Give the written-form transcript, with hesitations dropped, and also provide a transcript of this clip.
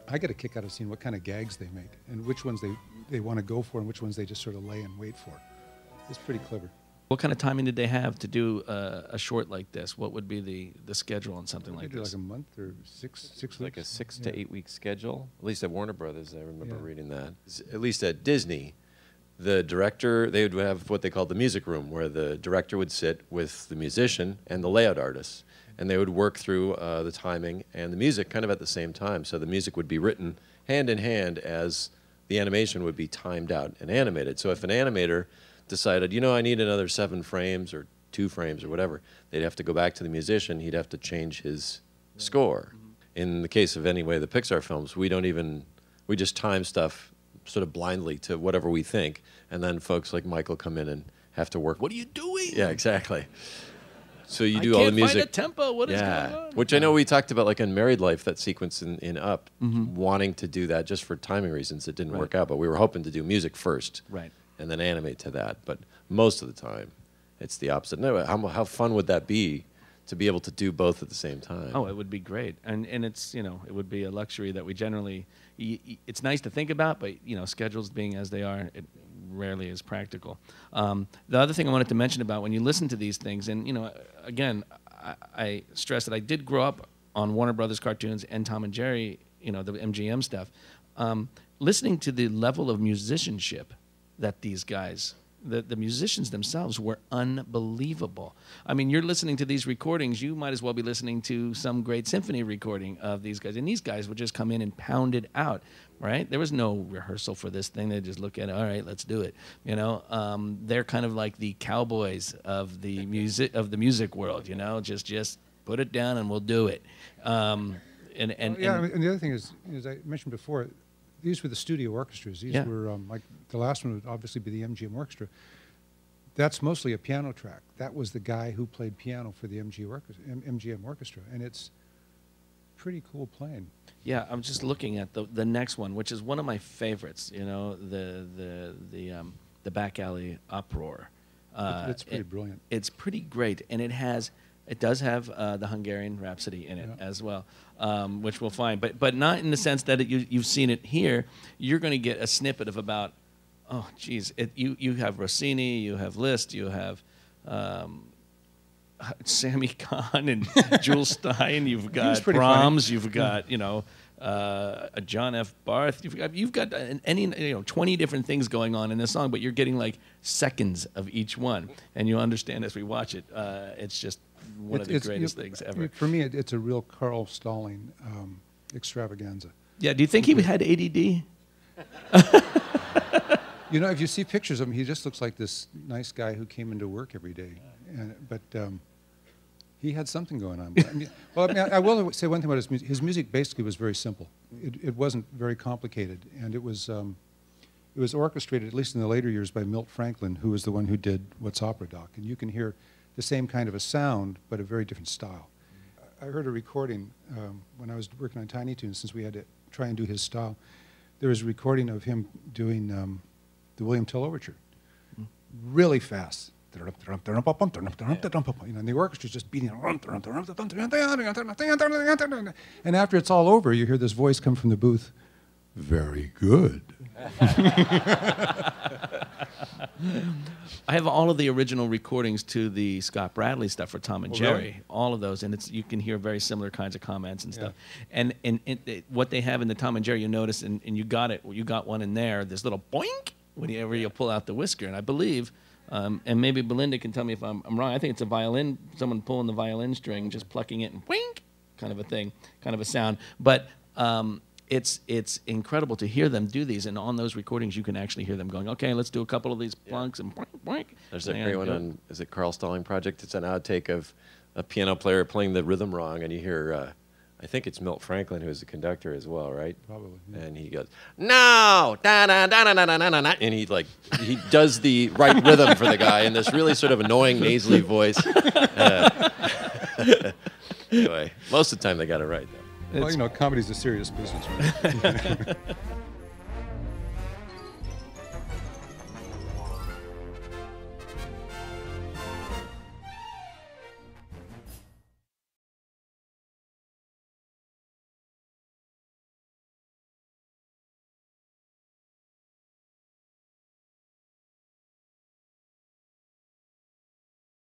I get a kick out of seeing what kind of gags they make and which ones they want to go for and which ones they just sort of lay and wait for. It's pretty clever. What kind of timing did they have to do a short like this? What would be the schedule on something like They do this? like a month or six weeks. Like a 6 to 8 week schedule. At least at Warner Brothers, I remember reading that. At least at Disney, the director, they would have what they called the music room, where the director would sit with the musician and the layout artist, and they would work through the timing and the music kind of at the same time. So the music would be written hand in hand as the animation would be timed out and animated. So if an animator decided, you know, I need another 7 frames or 2 frames or whatever, they'd have to go back to the musician. He'd have to change his score. In the case of anyway the Pixar films, we just time stuff sort of blindly to whatever we think, and then folks like Michael come in and have to work. What are you doing? Yeah, exactly. So you I do all the can't music. find a tempo. What is going on? Which I know we talked about, like in Married Life, that sequence in Up, wanting to do that just for timing reasons. It didn't work out, but we were hoping to do music first, Right. and then animate to that. But most of the time, it's the opposite. No, how fun would that be to be able to do both at the same time? Oh, it would be great, and it's, you know, it would be a luxury that we generally. It's nice to think about, but you know, schedules being as they are, it rarely is practical. The other thing I wanted to mention about when you listen to these things, and you know, again, I stress that I did grow up on Warner Brothers cartoons and Tom and Jerry, you know, the MGM stuff. Listening to the level of musicianship that these guys, the musicians themselves, were unbelievable. I mean, you're listening to these recordings, you might as well be listening to some great symphony recording of these guys. And these guys would just come in and pound it out, right? There was no rehearsal for this thing. They just look at it, all right, let's do it. You know, they're kind of like the cowboys of the music world, you know, just put it down and we'll do it. And the other thing is, as I mentioned before, these were the studio orchestras. These were, like, the last one would obviously be the MGM Orchestra. That's mostly a piano track. That was the guy who played piano for the MGM Orchestra, and it's pretty cool playing. Yeah, I'm just looking at the next one, which is one of my favorites. You know, the Back Alley Uproar. It's pretty brilliant. It's pretty great, and it does have the Hungarian Rhapsody in it as well, which we'll find, but not in the sense that you've seen it here. You're going to get a snippet of about, oh, geez, you have Rossini, you have Liszt, you have Sammy Kahn and Jules Stein. You've got Brahms. You've got, you know, a John F. Barth. You've got 20 different things going on in this song, but you're getting like seconds of each one, and you'll understand as we watch it. It's just one of the greatest things ever. For me, it's a real Carl Stalling extravaganza. Yeah. Do you think he had ADD? You know, if you see pictures of him, he just looks like this nice guy who came into work every day. But he had something going on. But, I will say one thing about his music. His music basically was very simple. It wasn't very complicated, and it was orchestrated, at least in the later years, by Milt Franklin, who was the one who did What's Opera Doc. And you can hear the same kind of a sound, but a very different style. I heard a recording when I was working on Tiny Toons, since we had to try and do his style. There was a recording of him doing the William Tell Overture, really fast. You know, and the orchestra's just beating. And after it's all over, you hear this voice come from the booth. Very good. I have all of the original recordings to the Scott Bradley stuff for Tom and Jerry, really? all of those, and you can hear very similar kinds of comments and stuff. And what they have in the Tom and Jerry, you notice, and you got one in there, this little boink whenever you pull out the whisker, and I believe, and maybe Belinda can tell me if I'm wrong, I think it's a violin, someone pulling the violin string, just plucking it and boink, kind of a thing, kind of a sound. But it's incredible to hear them do these, and on those recordings you can actually hear them going, okay, let's do a couple of these plunks and boink, boink. There's a great one on, is it Carl Stalling Project? It's an outtake of a piano player playing the rhythm wrong, and you hear, I think it's Milt Franklin who's the conductor as well, right? Probably. Yeah. And he goes, no, da da da da da da da da, and he does the right rhythm for the guy in this really sort of annoying nasally voice. Anyway, most of the time they got it right though. Well, you know, comedy's a serious business, right?